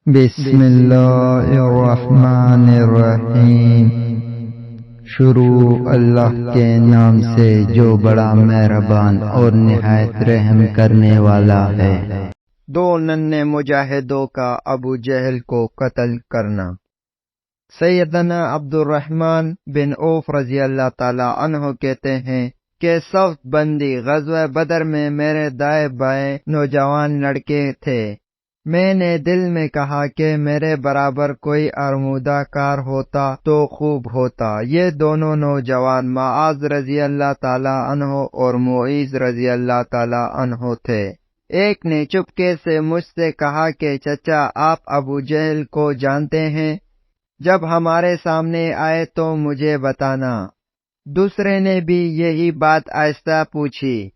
بسم اللہ الرحمن الرحیم۔ شروع اللہ کے نام سے جو بڑا مہربان اور نہایت رحم کرنے والا ہے۔ دو ننھے مجاہدوں کا ابو جہل کو قتل کرنا۔ سیدنا عبد الرحمن بن عوف رضی اللہ تعالی عنہ کہتے ہیں کہ صف بندی غزوہ بدر میں میرے دائیں بائیں نوجوان لڑکے تھے۔ میں نے دل میں کہا کہ میرے برابر کوئی آرمودہ کار ہوتا تو خوب ہوتا۔ یہ دونوں نوجوان معاذ رضی اللہ تعالی عنہ اور معیذ رضی اللہ تعالی عنہ تھے۔ ایک نے چپکے سے مجھ سے کہا کہ چچا آپ ابو جہل کو جانتے ہیں؟ جب ہمارے سامنے آئے تو مجھے بتانا۔ دوسرے نے بھی یہی بات آہستہ پوچھی۔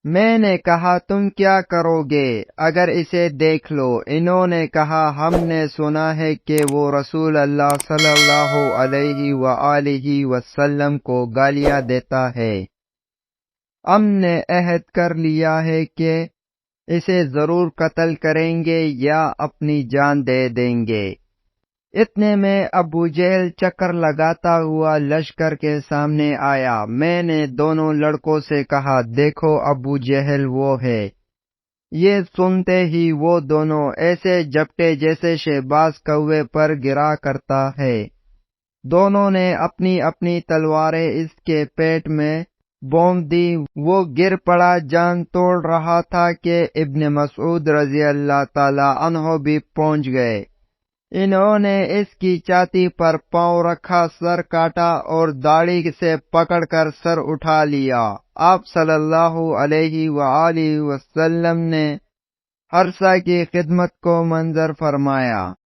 میں نے کہا تم کیا کرو گے اگر اسے دیکھ لو؟ انہوں نے کہا ہم نے سنا ہے کہ وہ رسول اللہ صلی اللہ علیہ وآلہ وسلم کو گالیاں دیتا ہے۔ ہم نے عہد کر لیا ہے کہ اسے ضرور قتل کریں گے یا اپنی جان دے دیں گے۔ اتنے میں ابو جہل چکر لگاتا ہوا لشکر کے سامنے آیا۔ میں نے دونوں لڑکوں سے کہا دیکھو ابو جہل وہ ہے۔ یہ سنتے ہی وہ دونوں ایسے جھپٹے جیسے شہباز کوے پر گرا کرتا ہے۔ دونوں نے اپنی اپنی تلواریں اس کے پیٹ میں بھونک دی۔ وہ گر پڑا، جان توڑ رہا تھا کہ ابن مسعود رضی اللہ تعالی عنہ بھی پہنچ گئے۔ انہوں نے اس کی چھاتی پر پاؤں رکھا، سر کاٹا اور داڑھی سے پکڑ کر سر اٹھا لیا۔ آپ صلی اللہ علیہ وآلہ وسلم نے حرثہ کی خدمت کو منظر فرمایا۔